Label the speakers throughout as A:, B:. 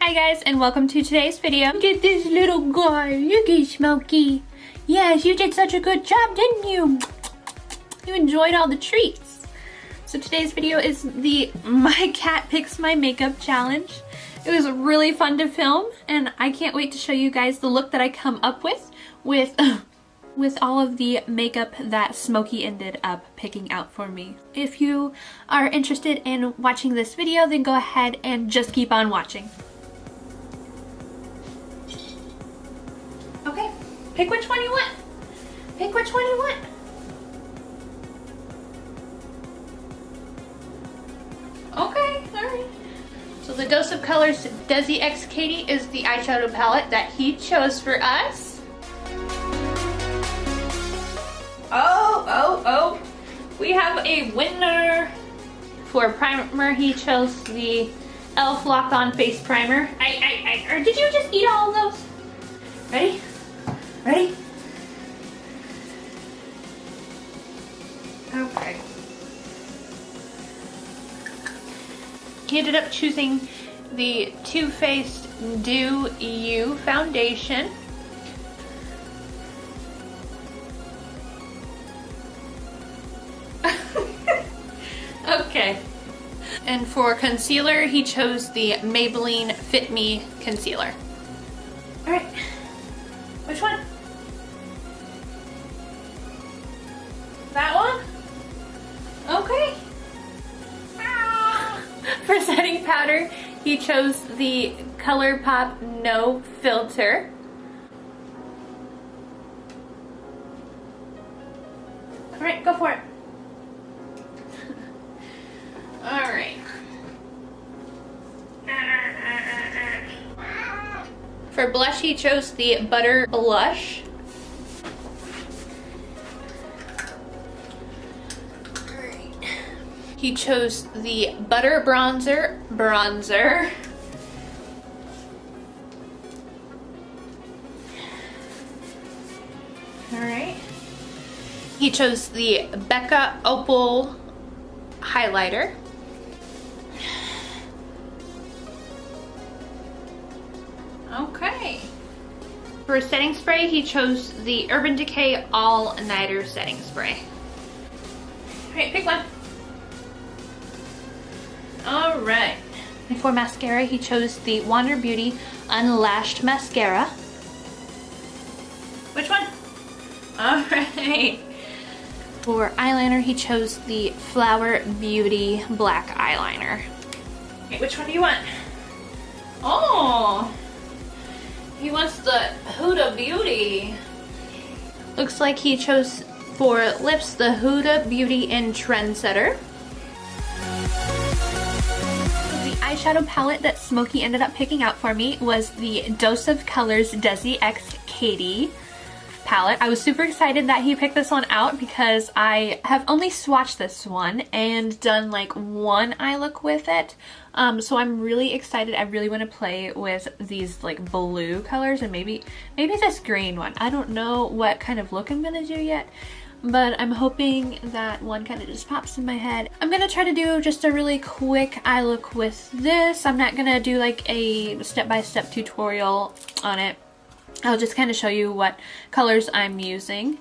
A: Hi guys, and welcome to today's video. Look at this little guy. Look at Smokey. Yes, you did such a good job, didn't you? You enjoyed all the treats. So today's video is the My Cat Picks My Makeup challenge. It was really fun to film, and I can't wait to show you guys the look that I come up with all of the makeup that Smokey ended up picking out for me. If you are interested in watching this video, then go ahead and just keep on watching. Okay, pick which one you want. Pick which one you want. Okay, alright. So the Dose of Colors Desi x Katy is the eyeshadow palette that he chose for us. Oh, we have a winner. For primer, he chose the E.L.F. Lock-On Face Primer. Or did you just eat all of those? Ready? Ready? Okay. He ended up choosing the Too Faced Do You foundation. Okay. And for concealer, he chose the Maybelline Fit Me concealer. Alright. Which one? That one? Okay. For setting powder, he chose the Colourpop No Filter. Alright, go for it. Alright. For blush, he chose the Butter Blush. He chose the Butter Bronzer. Alright. He chose the Becca Opal highlighter. Okay. For a setting spray, he chose the Urban Decay All Nighter Setting Spray. Alright, pick one. Alright. And for mascara, he chose the Wander Beauty Unlashed Mascara. Which one? Alright. For eyeliner, he chose the Flower Beauty Black Eyeliner. Okay, which one do you want? Oh! He wants the Huda Beauty. Looks like he chose for lips the Huda Beauty in Trendsetter. The eyeshadow palette that Smokey ended up picking out for me was the Dose of Colors Desi x Katy palette. I was super excited that he picked this one out because I have only swatched this one and done like one eye look with it. So I'm really excited. I really want to play with these like blue colors and maybe this green one. I don't know what kind of look I'm gonna do yet, but I'm hoping that one kind of just pops in my head. I'm gonna try to do just a really quick eye look with this. I'm not gonna do like a step-by-step tutorial on it. I'll just kind of show you what colors I'm using.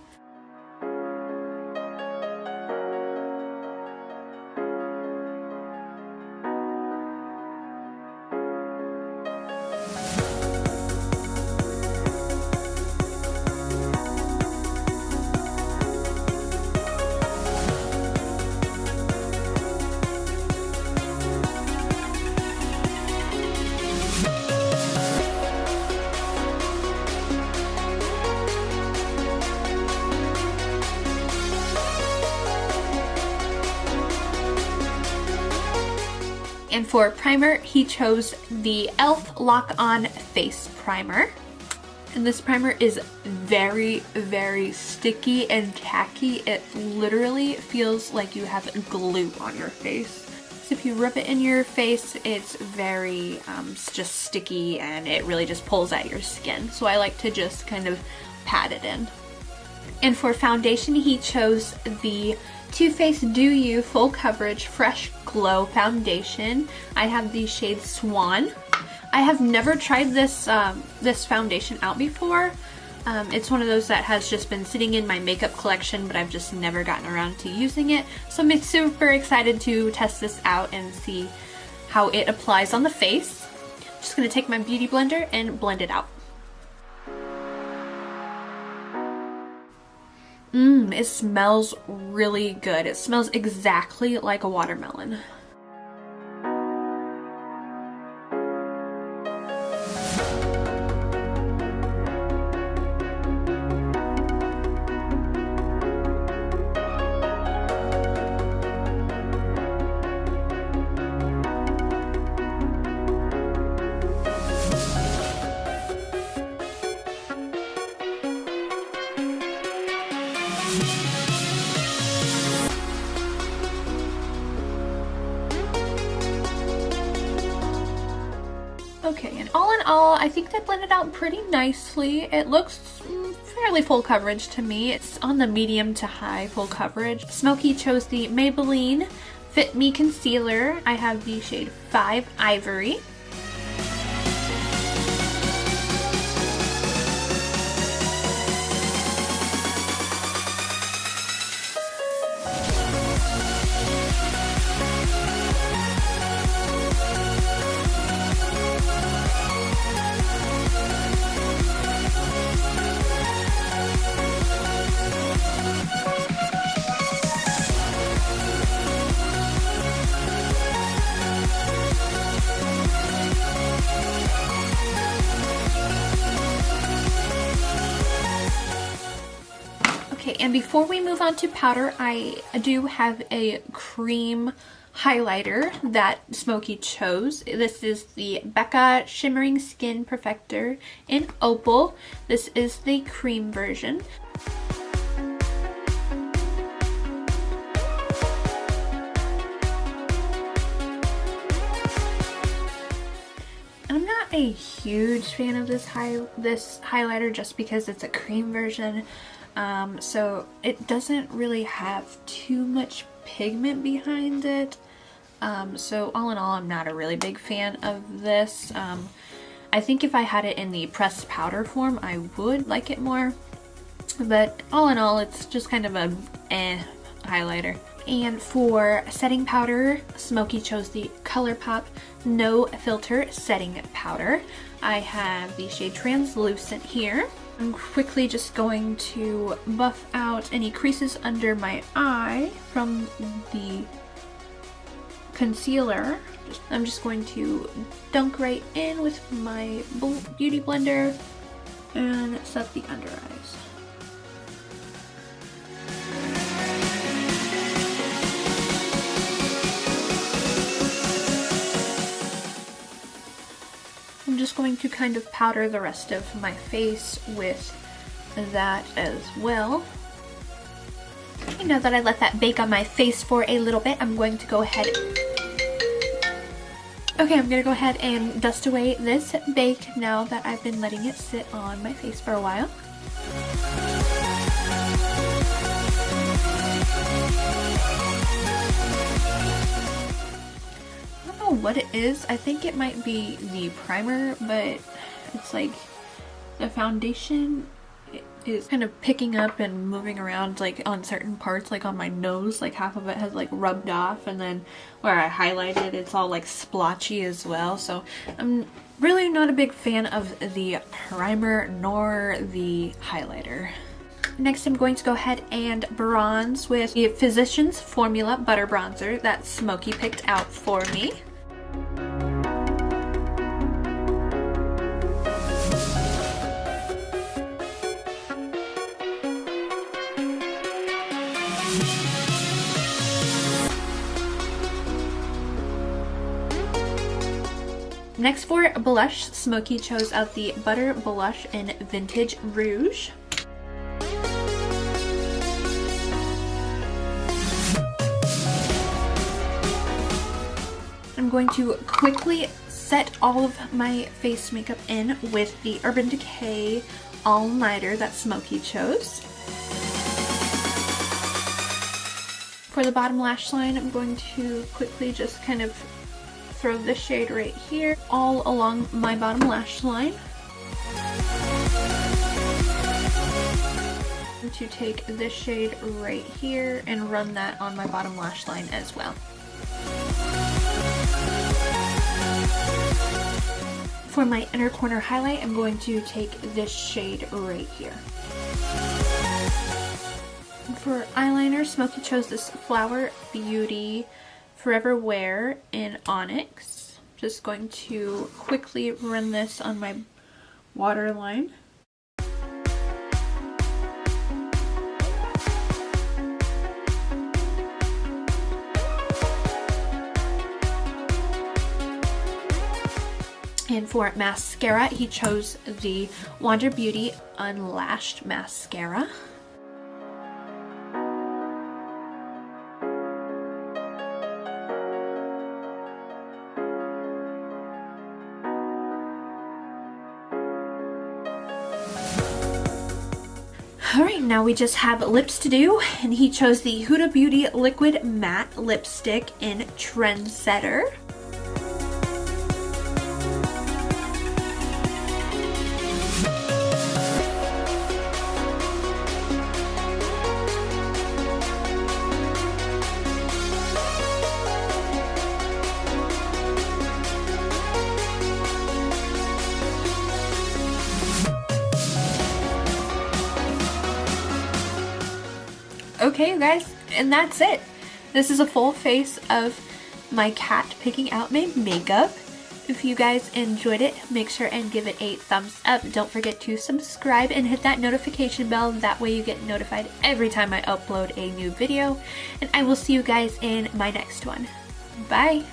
A: And for primer, he chose the E.L.F. Lock-On Face Primer. And this primer is very, very sticky and tacky. It literally feels like you have glue on your face. So if you rub it in your face, it's very just sticky and it really just pulls at your skin. So I like to just kind of pat it in. And for foundation, he chose the Too Faced Do You Full Coverage Fresh Glow Foundation. I have the shade Swan. I have never tried this this foundation out before. It's one of those that has just been sitting in my makeup collection, but I've just never gotten around to using it. So I'm super excited to test this out and see how it applies on the face. Just gonna take my beauty blender and blend it out. It smells really good. It smells exactly like a watermelon. Okay, and all in all, I think that blended out pretty nicely. It looks fairly full coverage to me. It's on the medium to high full coverage. Smokey chose the Maybelline Fit Me Concealer. I have the shade 5 Ivory. Okay, and before we move on to powder, I do have a cream highlighter that Smokey chose. This is the Becca Shimmering Skin Perfector in Opal. This is the cream version. I'm not a huge fan of this highlighter just because it's a cream version. So it doesn't really have too much pigment behind it. So all in all, I'm not a really big fan of this. I think if I had it in the pressed powder form, I would like it more. But all in all, it's just kind of a highlighter. And for setting powder, Smokey chose the Colourpop No Filter Setting Powder. I have the shade Translucent here. I'm quickly just going to buff out any creases under my eye from the concealer. I'm just going to dunk right in with my beauty blender and set the under eyes. I'm just going to kind of powder the rest of my face with that as well. Okay, now that I let that bake on my face for a little bit, I'm going to go ahead. Okay, I'm gonna go ahead and dust away this bake now that I've been letting it sit on my face for a while. What it is, I think it might be the primer, but it's like the foundation is kind of picking up and moving around like on certain parts, like on my nose, like half of it has like rubbed off, and then where I highlighted it's all like splotchy as well. So I'm really not a big fan of the primer nor the highlighter. Next, I'm going to go ahead and bronze with the Physicians Formula Butter Bronzer that Smokey picked out for me. Next for blush, Smokey chose out the Butter Blush in Vintage Rouge. I'm going to quickly set all of my face makeup in with the Urban Decay All Nighter that Smokey chose. For the bottom lash line, I'm going to quickly just kind of throw this shade right here all along my bottom lash line. To take this shade right here and run that on my bottom lash line as well. For my inner corner highlight, I'm going to take this shade right here. For eyeliner, Smokey chose this Flower Beauty Forever Wear in Onyx. Just going to quickly run this on my waterline. And for mascara, he chose the Wander Beauty Unlashed Mascara. Alright, now we just have lips to do, and he chose the Huda Beauty Liquid Matte Lipstick in Trendsetter. Okay, you guys, and that's it. This is a full face of my cat picking out my makeup. If you guys enjoyed it, make sure and give it a thumbs up. Don't forget to subscribe and hit that notification bell. That way you get notified every time I upload a new video. And I will see you guys in my next one. Bye!